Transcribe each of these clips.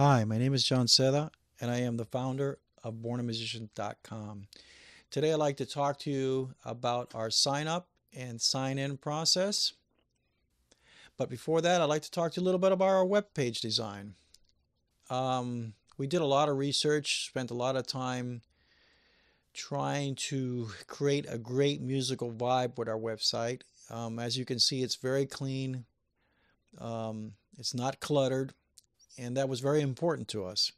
Hi, my name is John Seda, and I am the founder of bornamusician.com. Today, I'd like to talk to you about our sign up and sign in process. But before that, I'd like to talk to you a little bit about our web page design. We did a lot of research, spent a lot of time trying to create a great musical vibe with our website. As you can see, it's very clean, it's not cluttered, and that was very important to us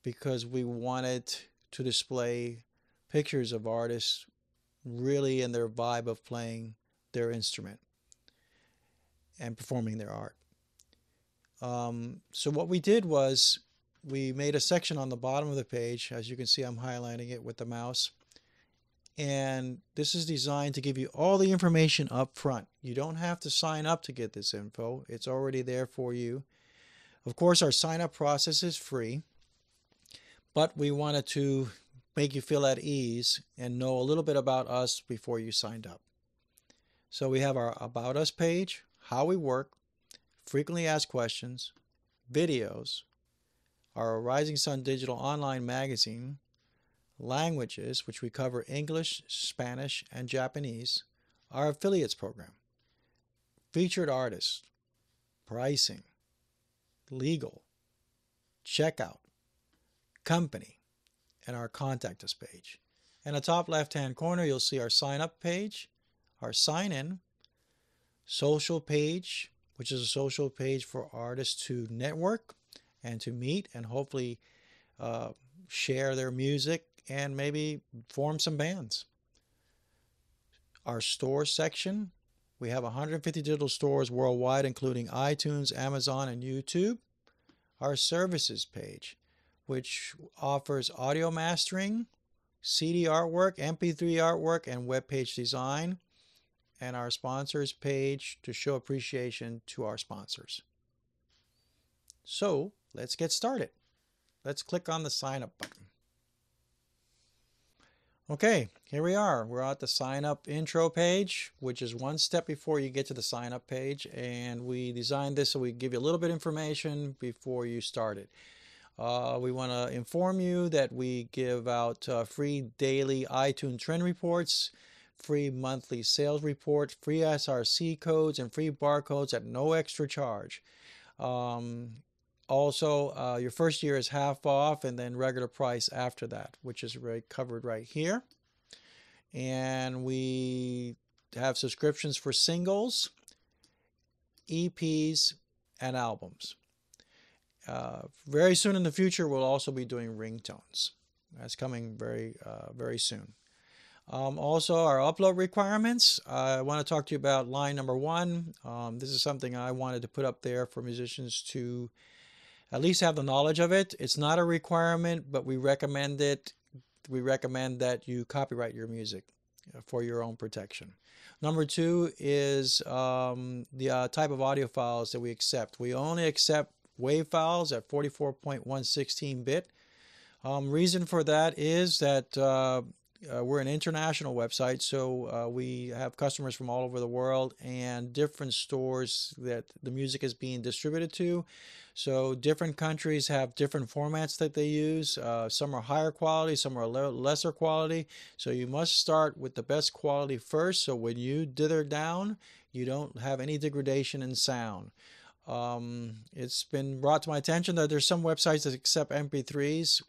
because we wanted to display pictures of artists really in their vibe of playing their instrument and performing their art. So what we did was we made a section on the bottom of the page. As you can see, I'm highlighting it with the mouse. And this is designed to give you all the information up front. You don't have to sign up to get this info. It's already there for you. Of course, our sign-up process is free, but we wanted to make you feel at ease and know a little bit about us before you signed up. So we have our About Us page, how we work, frequently asked questions, videos, our Rising Sun Digital Online magazine, languages, which we cover English, Spanish, and Japanese, our affiliates program, featured artists, pricing, legal, checkout, company, and our contact us page. In the top left-hand corner, you'll see our sign up page, our sign in, social page, which is a social page for artists to network and to meet and hopefully share their music and maybe form some bands. Our store section, we have 150 digital stores worldwide, including iTunes, Amazon, and YouTube. Our services page, which offers audio mastering, CD artwork, MP3 artwork, and web page design. And our sponsors page to show appreciation to our sponsors. So let's get started. Let's click on the sign up button. Okay, here we are. We're at the sign up intro page, which is one step before you get to the sign up page. And we designed this so we give you a little bit of information before you start it. We want to inform you that we give out free daily iTunes trend reports, free monthly sales report, free SRC codes, and free barcodes at no extra charge. Also, your first year is half off and then regular price after that, which is covered right here. And we have subscriptions for singles, EPs, and albums. Very soon in the future, we'll also be doing ringtones. That's coming very soon. Also, our upload requirements. I want to talk to you about line number 1. This is something I wanted to put up there for musicians to at least have the knowledge of it. It's not a requirement, but we recommend it. We recommend that you copyright your music for your own protection. Number 2 is the type of audio files that we accept. We only accept WAV files at 44.116-bit. Reason for that is that we're an international website, so we have customers from all over the world and different stores that the music is being distributed to. So different countries have different formats that they use. Some are higher quality, some are lesser quality. So you must start with the best quality first, so when you dither down, you don't have any degradation in sound. It's been brought to my attention that there's some websites that accept MP3s.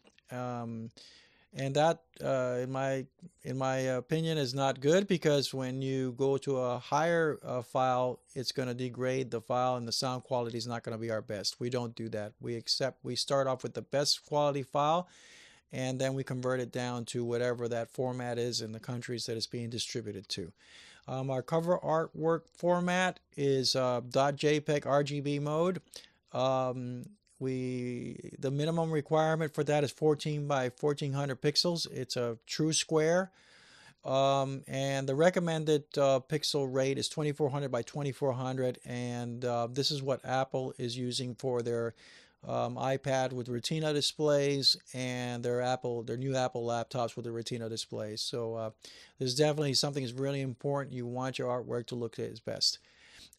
And that, in my opinion, is not good, because when you go to a higher file, it's going to degrade the file and the sound quality is not going to be our best. We don't do that. We start off with the best quality file, and then we convert it down to whatever that format is in the countries that it's being distributed to. Our cover artwork format is .jpeg RGB mode. The minimum requirement for that is 14 by 1400 pixels. It's a true square. And the recommended pixel rate is 2400 by 2400. And this is what Apple is using for their iPad with Retina displays and their new Apple laptops with the Retina displays. So there's definitely something that's really important. You want your artwork to look at its best.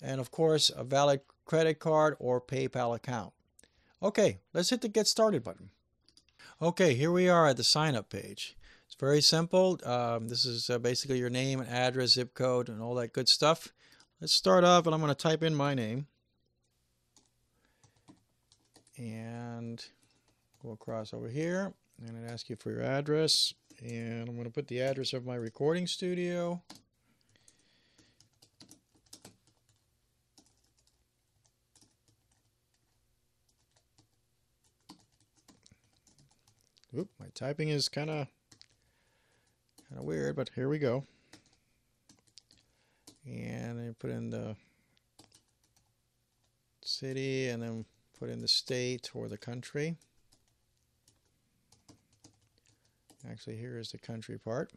And of course, a valid credit card or PayPal account. Okay, let's hit the Get Started button. Okay, here we are at the sign up page. It's very simple. This is basically your name and address, zip code, and all that good stuff. Let's start off, and I'm going to type in my name and go across over here, and it asks you for your address, and I'm going to put the address of my recording studio. Oop, my typing is kind of weird, but here we go. And then put in the city, and then put in the state or the country. Actually, here is the country part.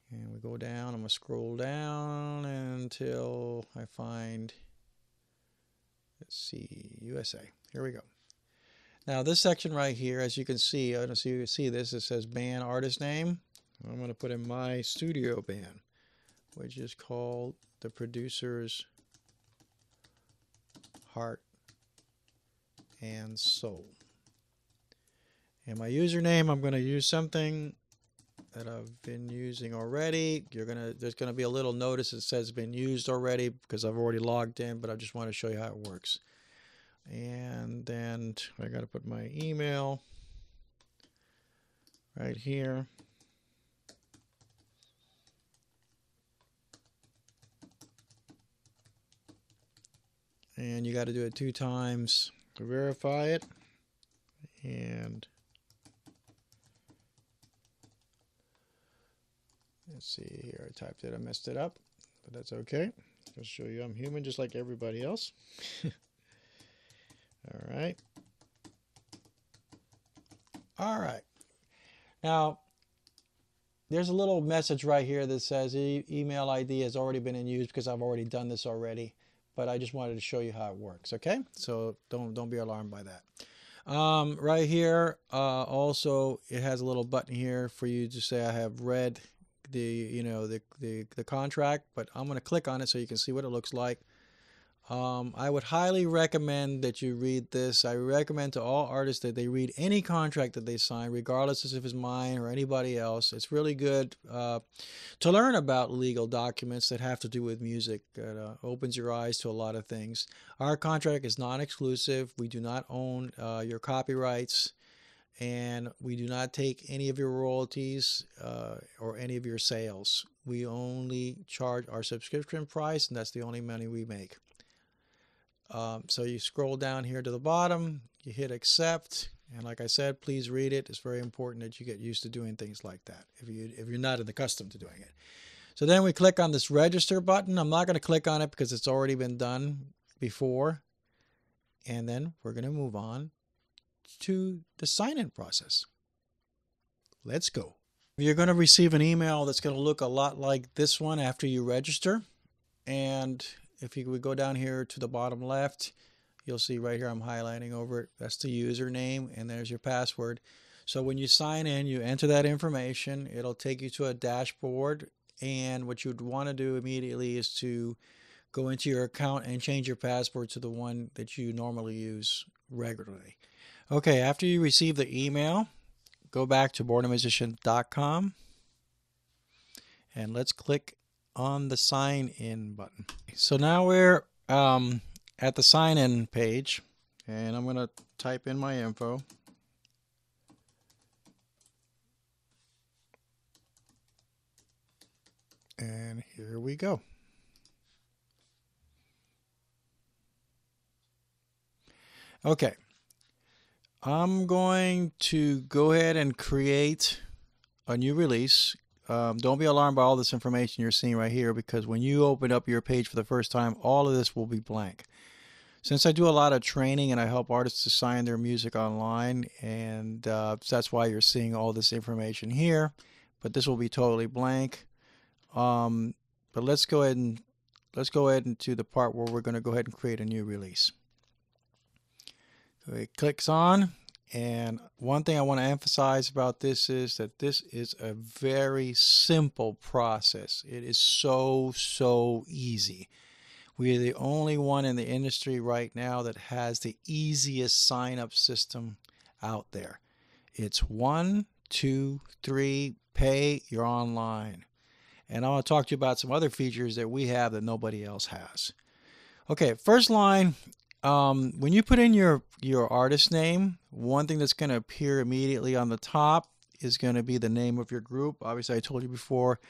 And we go down. I'm going to scroll down until I find, let's see, USA. Here we go. Now this section right here, as you can see, I don't know if you can see this, it says band artist name. I'm going to put in my studio band, which is called The Producer's Heart and Soul. And my username, I'm going to use something that I've been using already. There's going to be a little notice that says been used already because I've already logged in, but I just want to show you how it works. And then I got to put my email right here. And you got to do it 2 times to verify it. And let's see here, I typed it, I messed it up, but that's okay. I'll show you I'm human just like everybody else. All right. Now, there's a little message right here that says email ID has already been in use because I've already done this already, but I just wanted to show you how it works, okay? So don't be alarmed by that. Right here, also it has a little button here for you to say I have read the contract, but I'm going to click on it so you can see what it looks like. I would highly recommend that you read this. I recommend to all artists that they read any contract that they sign, regardless if it's mine or anybody else. It's really good to learn about legal documents that have to do with music. It opens your eyes to a lot of things. Our contract is non-exclusive. We do not own your copyrights, and we do not take any of your royalties or any of your sales. We only charge our subscription price, and that's the only money we make. So you scroll down here to the bottom, you hit accept, and like I said, please read it. It's very important that you get used to doing things like that if you're not accustomed to doing it. So then we click on this register button. I'm not going to click on it because it's already been done before. And then we're going to move on to the sign-in process. Let's go. You're going to receive an email that's going to look a lot like this one after you register. And if you would go down here to the bottom left, you'll see right here I'm highlighting over it. That's the username, and there's your password. So when you sign in, you enter that information. It'll take you to a dashboard, and what you'd want to do immediately is to go into your account and change your password to the one that you normally use regularly. Okay, after you receive the email, go back to bornmusician.com, and let's click on the sign in button. So now we're at the sign in page, and I'm going to type in my info. And here we go. Okay. I'm going to go ahead and create a new release. Don't be alarmed by all this information you're seeing right here, because when you open up your page for the first time, all of this will be blank. Since I do a lot of training and I help artists to sign their music online, and that's why you're seeing all this information here, but this will be totally blank. But let's go ahead into the part where we're going to go ahead and create a new release. So it clicks on. And one thing I want to emphasize about this is that this is a very simple process. It is so easy. We're the only one in the industry right now that has the easiest sign-up system out there. It's 1, 2, 3, pay, you're online. And I want to talk to you about some other features that we have that nobody else has. Okay, first line, when you put in your artist name, one thing that's going to appear immediately on the top is going to be the name of your group. Obviously, I told you before,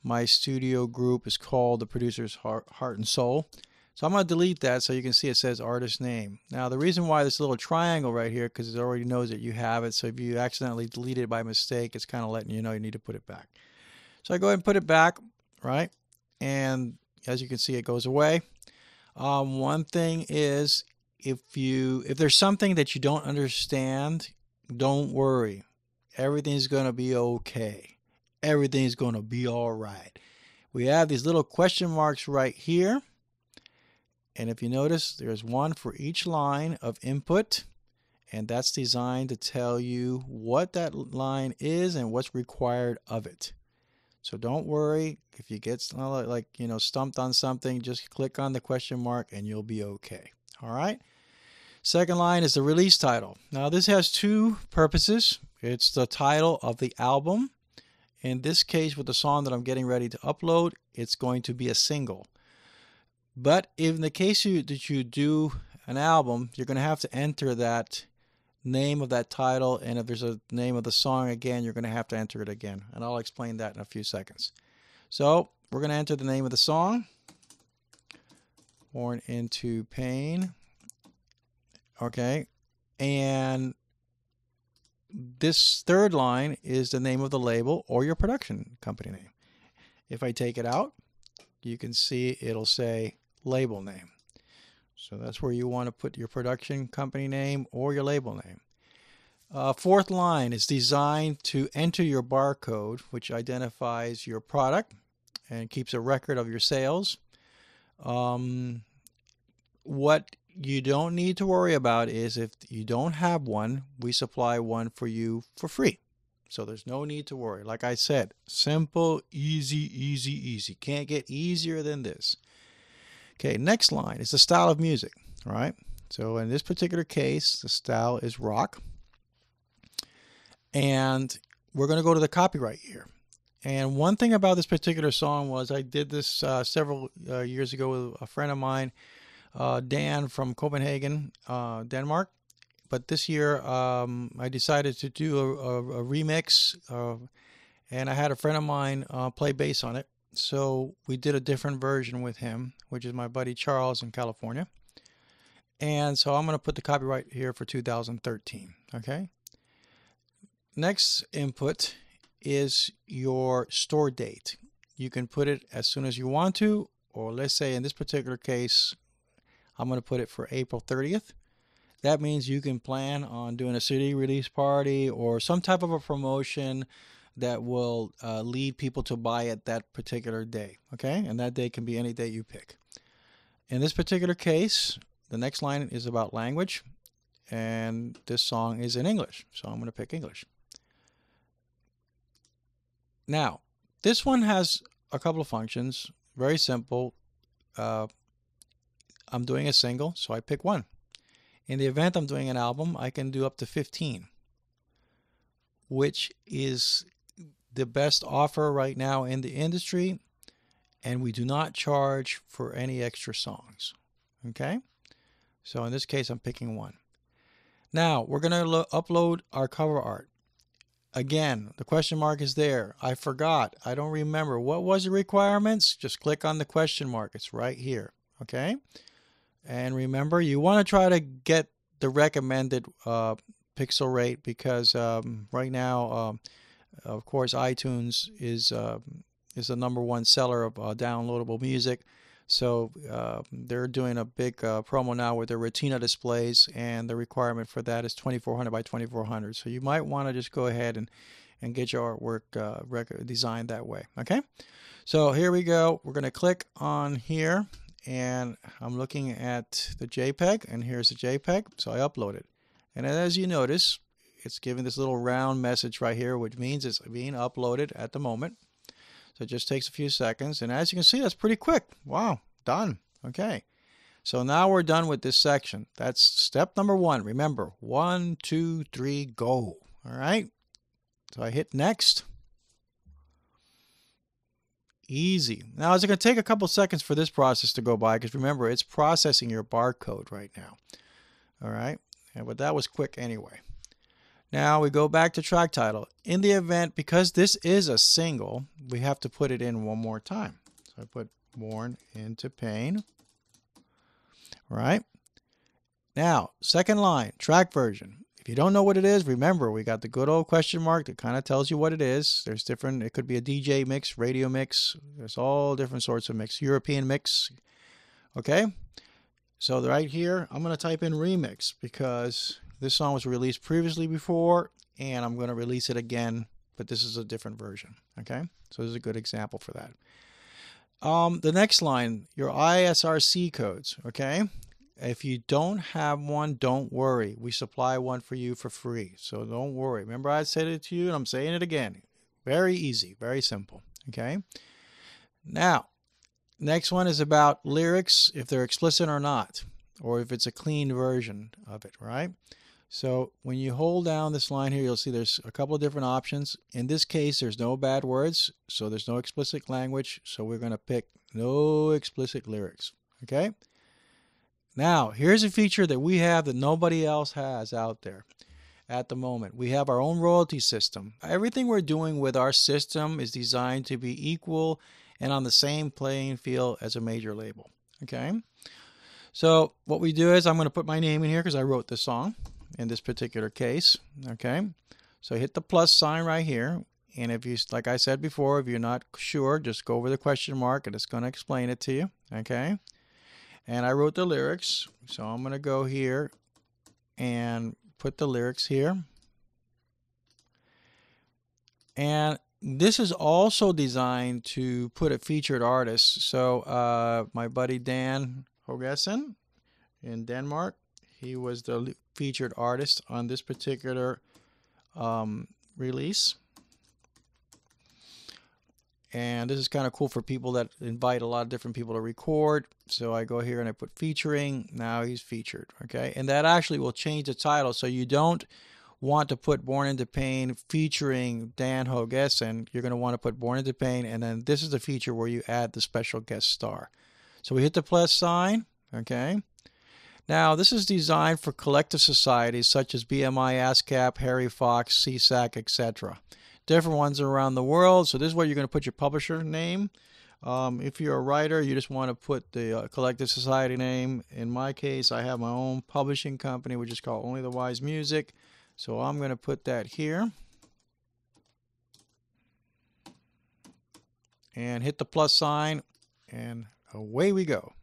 my studio group is called The Producer's Heart and Soul. So I'm going to delete that so you can see it says artist name. Now, the reason why this little triangle right here, because it already knows that you have it. So if you accidentally delete it by mistake, it's kind of letting you know you need to put it back. So I go ahead and put it back, right? And as you can see, it goes away. One thing is, if there's something that you don't understand, don't worry. Everything's going to be okay. Everything's going to be all right. We have these little question marks right here. And if you notice, there's one for each line of input. And that's designed to tell you what that line is and what's required of it. So don't worry. If you get stumped on something, just click on the question mark and you'll be okay. All right. Second line is the release title. Now this has two purposes. It's the title of the album. In this case, with the song that I'm getting ready to upload, it's going to be a single. But in the case that you do an album, you're going to have to enter that name of that title, and if there's a name of the song again, you're going to have to enter it again, and I'll explain that in a few seconds. So we're going to enter the name of the song, Born into Pain. Okay, and this third line is the name of the label or your production company name. If I take it out, you can see it'll say label name. So that's where you want to put your production company name or your label name. Fourth line is designed to enter your barcode, which identifies your product and keeps a record of your sales. What you don't need to worry about is if you don't have one, we supply one for you for free. So there's no need to worry. Like I said, simple, easy, easy, easy. Can't get easier than this. Okay, next line is the style of music, right? So in this particular case, the style is rock. And we're going to go to the copyright year. And one thing about this particular song was I did this several years ago with a friend of mine, Dan from Copenhagen, Denmark. But this year I decided to do a remix, and I had a friend of mine play bass on it. So we did a different version with him, which is my buddy Charles in California. And so I'm going to put the copyright here for 2013. Okay. Next input is your store date. You can put it as soon as you want to, or let's say in this particular case, I'm going to put it for April 30th. That means you can plan on doing a CD release party or some type of a promotion that will lead people to buy it that particular day. Okay, and that day can be any day you pick. In this particular case, the next line is about language, and this song is in English, so I'm going to pick English. Now, this one has a couple of functions. Very simple. I'm doing a single, so I pick one. In the event I'm doing an album, I can do up to 15, which is the best offer right now in the industry, and we do not charge for any extra songs. Okay? So in this case, I'm picking one. Now, we're going to upload our cover art. Again, the question mark is there. I forgot. I don't remember. What was the requirements? Just click on the question mark. It's right here. Okay? And remember, you want to try to get the recommended pixel rate because right now, of course, iTunes is the #1 seller of downloadable music. So they're doing a big promo now with their Retina displays, and the requirement for that is 2400 by 2400. So you might want to just go ahead and get your artwork designed that way. Okay, so here we go. We're going to click on here, and I'm looking at the JPEG, and here's the JPEG. So I upload it, and as you notice, it's giving this little round message right here, which means it's being uploaded at the moment. So it just takes a few seconds. And as you can see, that's pretty quick. Wow, done. Okay. So now we're done with this section. That's step number 1. Remember, 1, 2, 3, go. All right. So I hit next. Easy. Now it's going to take a couple seconds for this process to go by because remember, it's processing your barcode right now. All right. But that was quick anyway. Now we go back to track title. In the event, because this is a single, we have to put it in one more time. So I put Born into Pain. Right? Now, second line, track version. If you don't know what it is, remember, we got the good old question mark that kind of tells you what it is. There's different, it could be a DJ mix, radio mix. There's all different sorts of mix. European mix. Okay? So right here, I'm going to type in remix because this song was released previously before, and I'm going to release it again, but this is a different version. Okay? So this is a good example for that. The next line, your ISRC codes, okay? If you don't have one, don't worry. We supply one for you for free, so don't worry. Remember I said it to you, and I'm saying it again. Very easy, very simple, okay? Now, next one is about lyrics, if they're explicit or not, or if it's a clean version of it, right? So when you hold down this line here, you'll see there's a couple of different options. In this case, there's no bad words, so there's no explicit language. So we're going to pick no explicit lyrics. Okay? Now, here's a feature that we have that nobody else has out there at the moment. We have our own royalty system. Everything we're doing with our system is designed to be equal and on the same playing field as a major label. Okay? So what we do is I'm going to put my name in here because I wrote this song. In this particular case, okay, so hit the plus sign right here, and if you, like I said before, if you're not sure, just go over the question mark and it's going to explain it to you, okay. And I wrote the lyrics, so I'm going to go here and put the lyrics here. And this is also designed to put a featured artist. So my buddy Dan Hogesen in Denmark, he was the featured artist on this particular release. And this is kind of cool for people that invite a lot of different people to record. So I go here and I put featuring. Now he's featured. Okay. And that actually will change the title. So you don't want to put Born into Pain featuring Dan Hogesen. You're going to want to put Born into Pain. And then this is the feature where you add the special guest star. So we hit the plus sign. Okay. Now, this is designed for collective societies such as BMI, ASCAP, Harry Fox, CSAC, etc. Different ones around the world. So this is where you're going to put your publisher name. If you're a writer, you just want to put the collective society name. In my case, I have my own publishing company, which is called Only the Wise Music. So I'm going to put that here. And hit the plus sign. And away we go.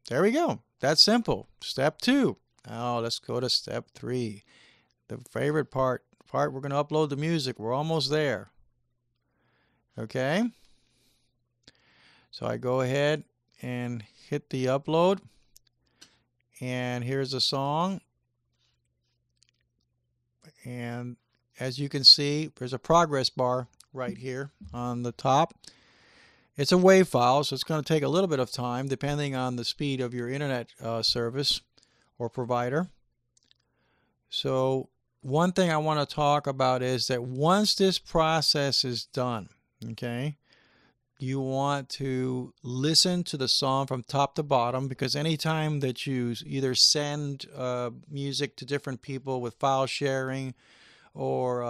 There we go. That's simple. Step 2. Now let's go to step 3. The favorite part, we're going to upload the music. We're almost there. Okay. So I go ahead and hit the upload. And here's the song. And as you can see, there's a progress bar right here on the top. It's a WAV file, so it's going to take a little bit of time depending on the speed of your internet service or provider. So one thing I want to talk about is that once this process is done, okay, you want to listen to the song from top to bottom, because anytime that you either send music to different people with file sharing or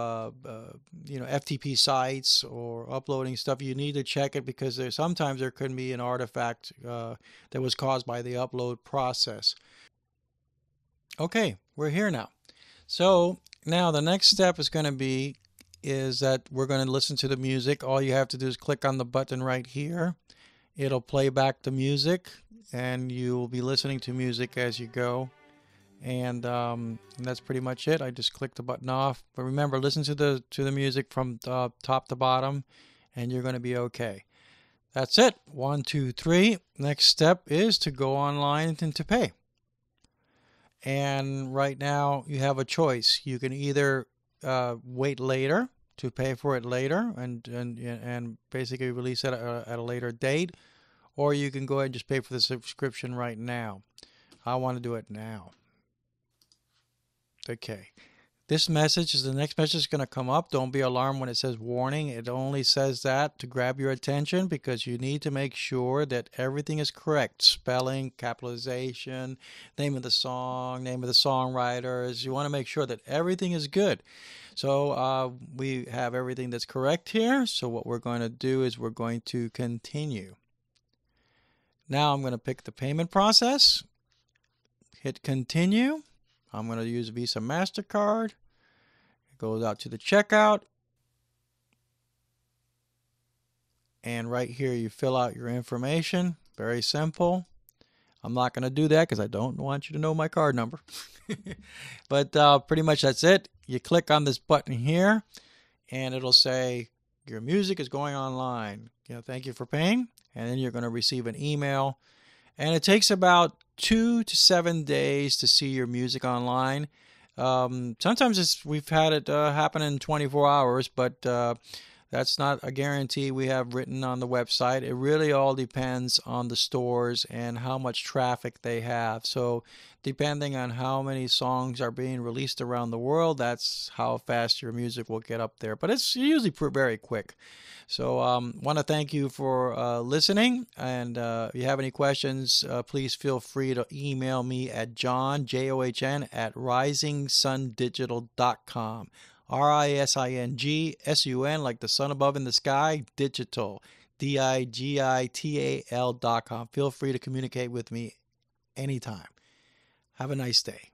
FTP sites or uploading stuff, you need to check it, because sometimes there could be an artifact that was caused by the upload process. Okay, we're here now. So now the next step is going to be that we're going to listen to the music. All you have to do is click on the button right here. It'll play back the music, and you will be listening to music as you go. And that's pretty much it. I just click the button off. But remember, listen to the music from top to bottom, and you're going to be okay. That's it. 1, 2, 3. Next step is to go online and to pay. And right now you have a choice. You can either wait later to pay for it later and basically release it at a later date, or you can go ahead and just pay for the subscription right now. I want to do it now. Okay. This message is the next message is going to come up. Don't be alarmed when it says warning. It only says that to grab your attention because you need to make sure that everything is correct. Spelling, capitalization, name of the song, name of the songwriters. You want to make sure that everything is good. So we have everything that's correct here. So what we're going to do is we're going to continue. Now I'm going to pick the payment process. Hit continue. I'm going to use Visa MasterCard. It goes out to the checkout. And right here you fill out your information. Very simple. I'm not going to do that because I don't want you to know my card number. But pretty much that's it. You click on this button here and it'll say your music is going online. Thank you for paying. And then you're going to receive an email. And it takes about 2 to 7 days to see your music online. Sometimes we've had it happen in 24 hours, but that's not a guarantee we have written on the website. It really all depends on the stores and how much traffic they have. So depending on how many songs are being released around the world, that's how fast your music will get up there. But it's usually very quick. So want to thank you for listening. And if you have any questions, please feel free to email me at John, John, at risingsundigital.com. RISINGSUN, like the sun above in the sky, digital, DIGITAL.com. Feel free to communicate with me anytime. Have a nice day.